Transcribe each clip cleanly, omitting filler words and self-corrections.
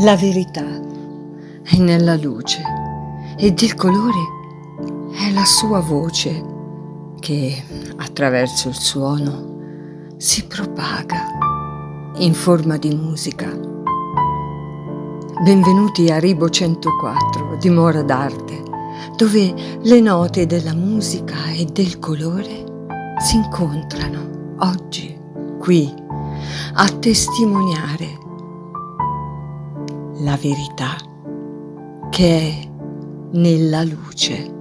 La verità è nella luce ed il colore è la sua voce che, attraverso il suono, si propaga in forma di musica. Benvenuti a Ribo 104, dimora d'arte, dove le note della musica e del colore si incontrano oggi, qui, a testimoniare la verità che è nella luce.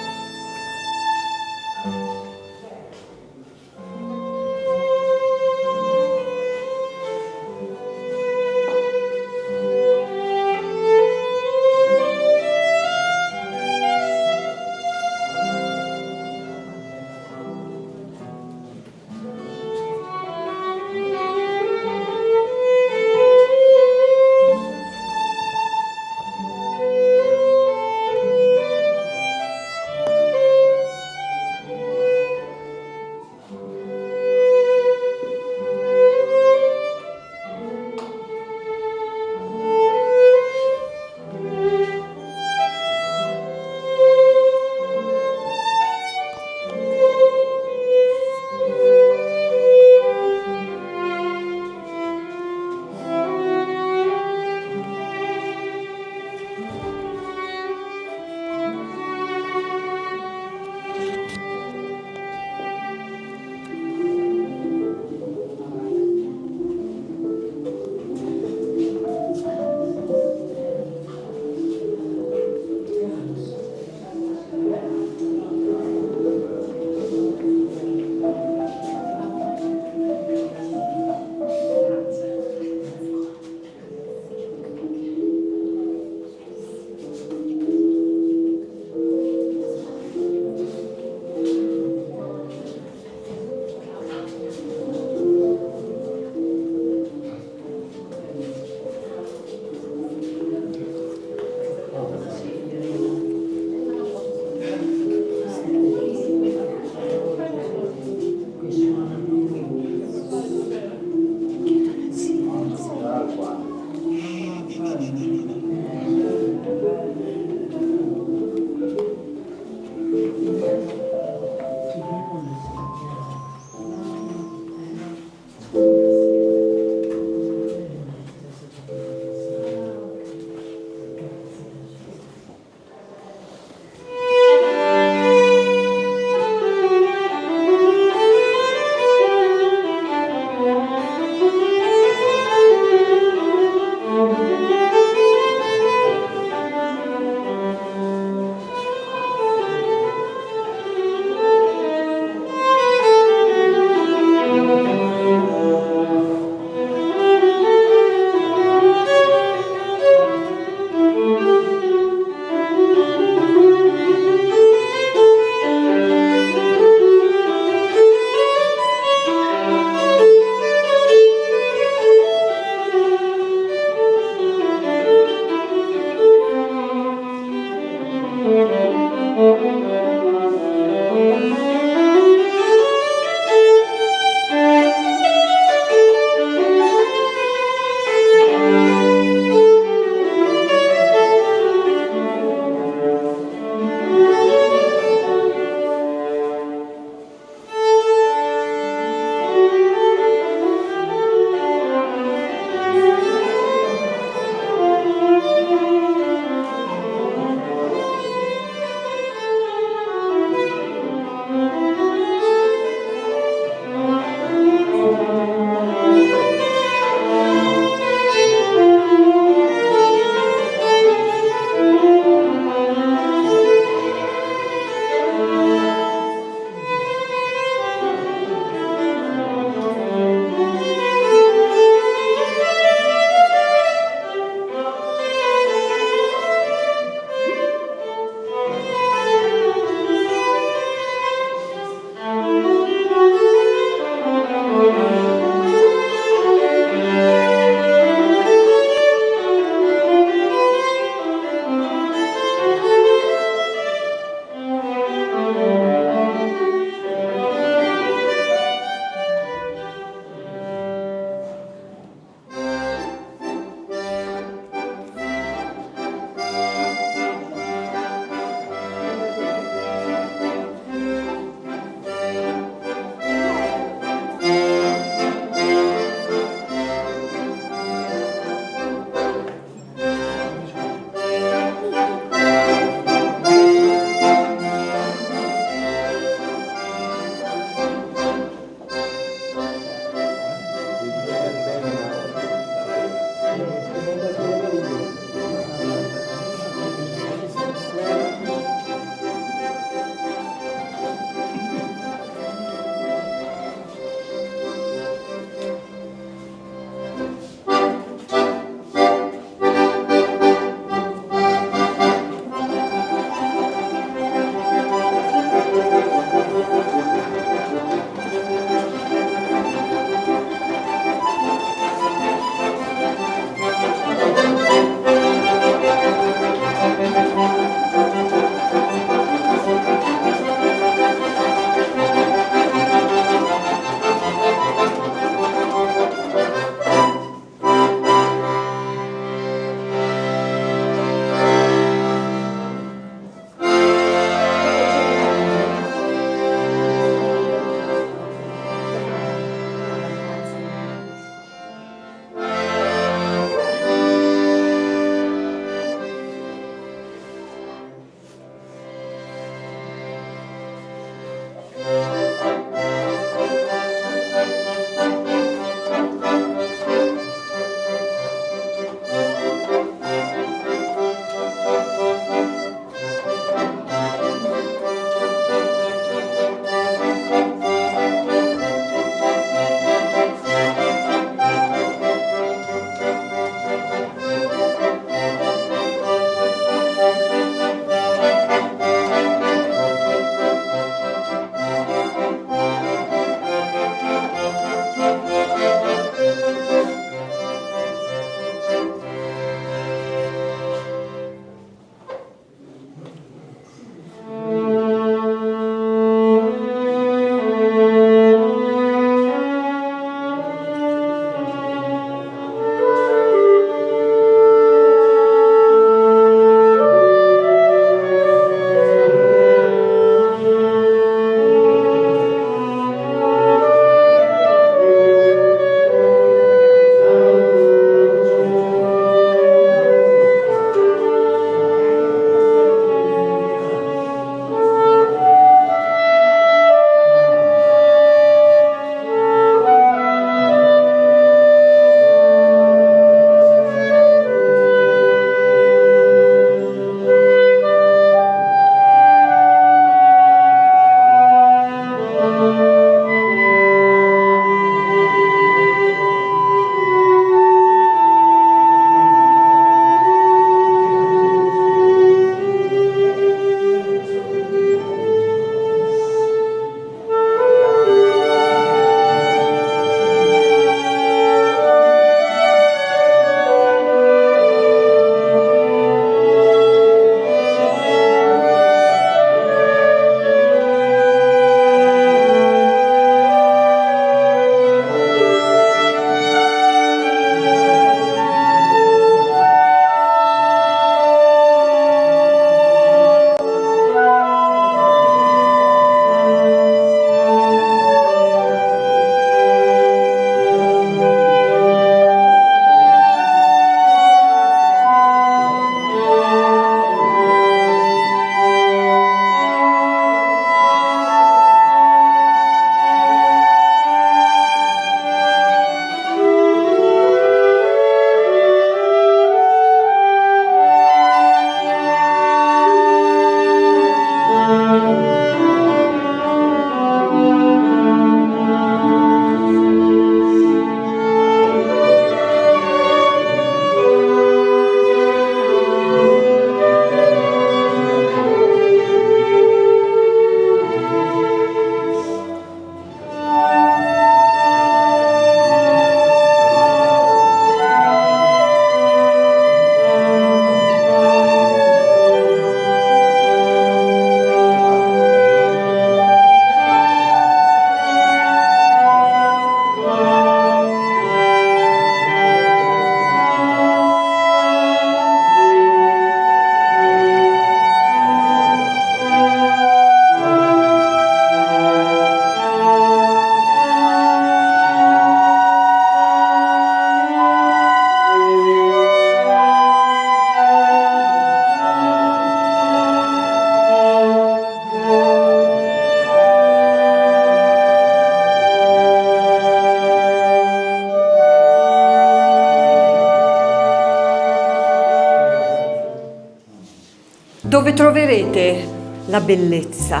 dove troverete la bellezza?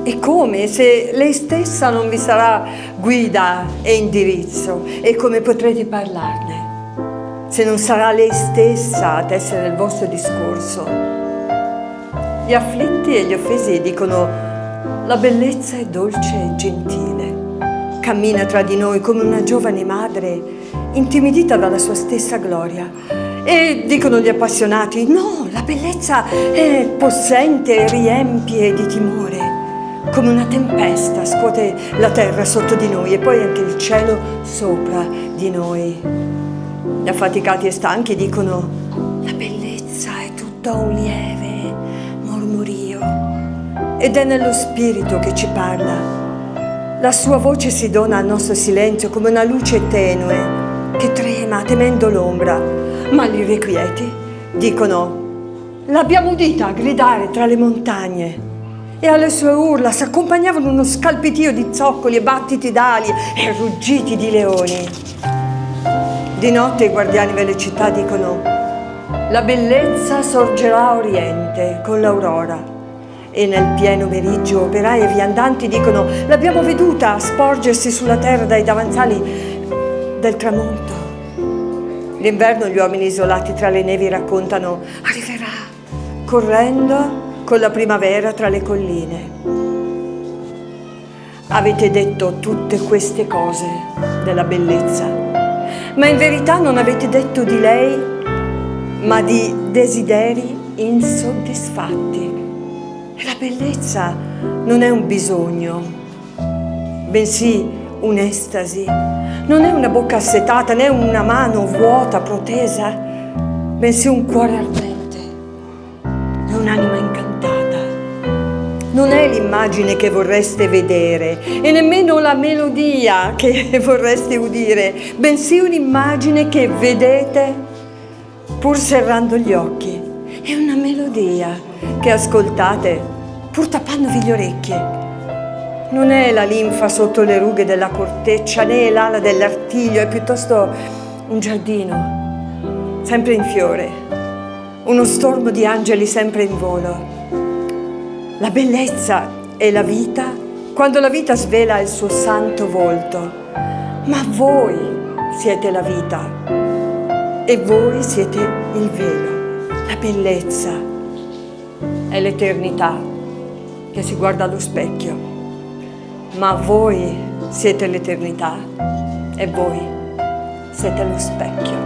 E come se lei stessa non vi sarà guida e indirizzo? E come potrete parlarne se non sarà lei stessa ad essere il vostro discorso? Gli afflitti e gli offesi dicono: la bellezza è dolce e gentile, cammina tra di noi come una giovane madre intimidita dalla sua stessa gloria. E dicono gli appassionati: no, la bellezza è possente e riempie di timore, come una tempesta scuote la terra sotto di noi e poi anche il cielo sopra di noi. Gli affaticati e stanchi dicono: la bellezza è tutto un lieve mormorio, ed è nello spirito che ci parla. La sua voce si dona al nostro silenzio come una luce tenue che trema temendo l'ombra. Ma gli irrequieti dicono: l'abbiamo udita gridare tra le montagne, e alle sue urla si accompagnavano uno scalpitio di zoccoli e battiti d'ali e ruggiti di leoni. Di notte i guardiani delle città dicono: la bellezza sorgerà a oriente con l'aurora. E nel pieno meriggio operai e viandanti dicono: l'abbiamo veduta sporgersi sulla terra dai davanzali del tramonto. D'inverno gli uomini isolati tra le nevi raccontano: arriverà correndo con la primavera tra le colline. Avete detto tutte queste cose della bellezza, ma in verità non avete detto di lei, ma di desideri insoddisfatti. E la bellezza non è un bisogno, bensì un'estasi. Non è una bocca assetata, né una mano vuota, protesa, bensì un cuore ardente e un'anima incantata. Non è l'immagine che vorreste vedere e nemmeno la melodia che vorreste udire, bensì un'immagine che vedete pur serrando gli occhi. È una melodia che ascoltate pur tappandovi le orecchie. Non è la linfa sotto le rughe della corteccia, né l'ala dell'artiglio, è piuttosto un giardino, sempre in fiore, uno stormo di angeli sempre in volo. La bellezza è la vita quando la vita svela il suo santo volto, ma voi siete la vita e voi siete il velo. La bellezza è l'eternità che si guarda allo specchio. Ma voi siete l'eternità e voi siete lo specchio.